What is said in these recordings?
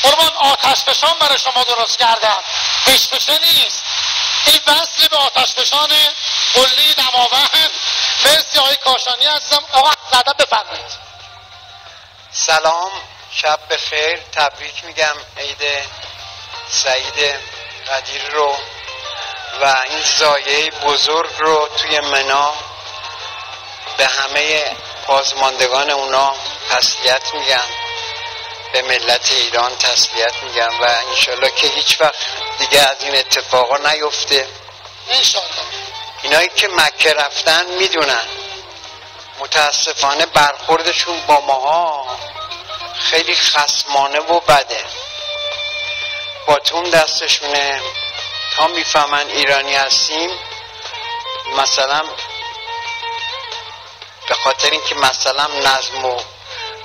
قربان آتشفشان برای شما درست کردم، فشفشه نیست، این وصل به آتشفشان قلی دماوند. مرسی آقای کاشانی عزیزم. آقا زدم بفرمایید. سلام، شب بخیر، تبریک میگم عید سعید قدیر رو و این زایه بزرگ رو توی منا. به همه بازماندگان اونا تسلیت میگم، به ملت ایران تسلیت میگم و انشالله که هیچ وقت دیگه از این اتفاقا نیفته. انشالله. اینایی که مکه رفتن میدونن متاسفانه برخوردشون با ماها خیلی خصمانه و بده. باتون دستشونه تا میفهمن ایرانی هستیم، مثلا به خاطر اینکه مثلا نظم و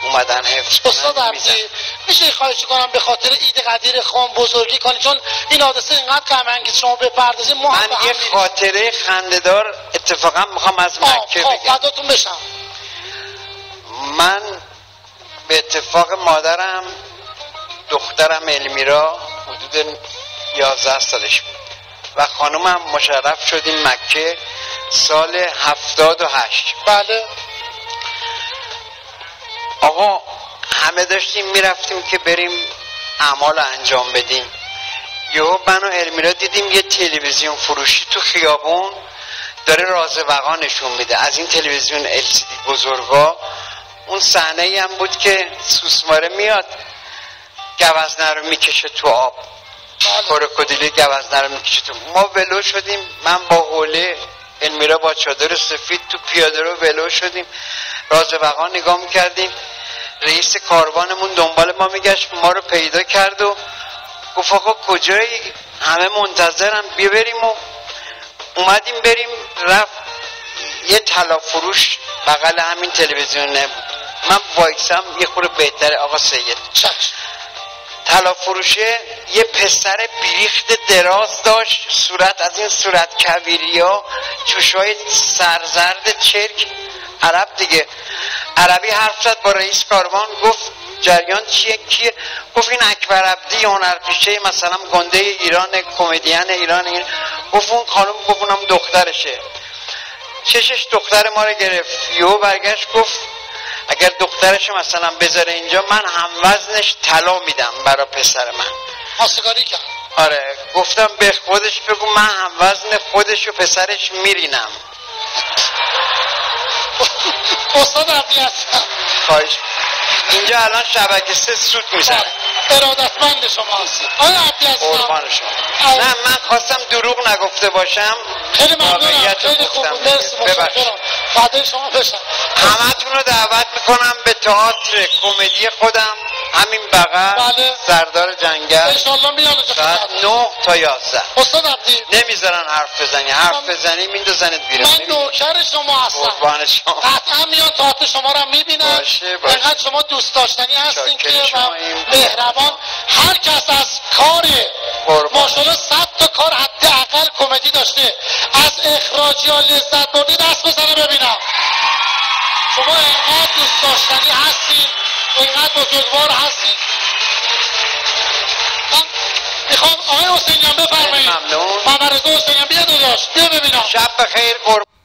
اومدن حفظ کنن. استاد عبدی میشه خواهش کنم به خاطر عید قدیر خان بزرگی کنی، چون این حادثه اینقدر غم انگیز شما بپردازید. من یه خاطره خنده‌دار اتفاقا میخوام از مکه بگم. فداتون بشم. من به اتفاق مادرم دخترم المیرا حدود 11 سالش بود و خانومم مشرف شدیم مکه سال 78. بله آقا همه داشتیم میرفتیم که بریم اعمال انجام بدیم. یهو من و المیرا دیدیم یه تلویزیون فروشی تو خیابون داره راز وقا نشون میده، از این تلویزیون LCD بزرگا. اون صحنه ای هم بود که سوسماره میاد گوزنه رو میکشه تو آب، کروکودیل گوزنه رو میکشه تو. ما ولو شدیم، من با حوله، المیرا با چادر سفید تو پیاده رو ولو شدیم، راز وقا نگاه میکردیم. رئیس کاروانمون دنبال ما میگشت، ما رو پیدا کرد و گفت آقا کجایی؟ همه منتظرم بیا بریم. و اومدیم بریم. رفت یه طلا فروش بغل همین تلویزیونه، من وایسم یه خورده بهتره آقا سید. طلا فروشه یه پسر بیریخت دراز داشت، صورت از این صورت کویریا، چوشای سرزرد چرک، عرب دیگه. عربی حرف زد با رئیس کاروان، گفت جریان چیه کیه؟ گفت این اکبر عبدی هنرپیشه مثلا گنده ایران، کمدین ایران. گفت اون خانم، گفت اونم دخترشه. چشش دختر ما رو گرفت. یهو برگشت گفت اگر دخترش مثلا بذاره اینجا من هم وزنش طلا میدم برای پسر من. خواستگاری کرد. آره گفتم به خودش بگو من هم وزن خودش و پسرش میرینم. استاد عبدی هستم. خواهش. اینجا الان شبکه 3 سوت میزنه. ارادتمند شما هستید آقای عبدی هستم. قربان شما. نه من خواستم دروغ نگفته باشم. خیلی ممنونم، خیلی خوب. مرسی، متشکرم. فدای شما بشم. همتون رو دعوت میکنم به تئاتر کمدی خودم همین بغل. بله. سردار جنگل. انشالله میان ساعت 9 تا 11. استاد عبدی نمیذارن حرف بزنی، حرف بزنی میندازنت بیرون. من نوکر شما هستم. قربان شما. قطعا میان تئاتر شما رو میبینن. اینقدر شما دوست داشتنی هستین که مهربان. هر کس از کار ماشاءالله 100 تا کار حداقل کمدی داشته، از اخراجی ها لذت بردی، دست بزنه ببینم. شما اینقدر دوست داشتنی هستین، اینقدر بزرگوار هستین. من میخوام آقای حسینیان بفرمایید. ممنون. محمد رضا حسینیان بیا داداش، بیا ببینم. شب بخیر قربان.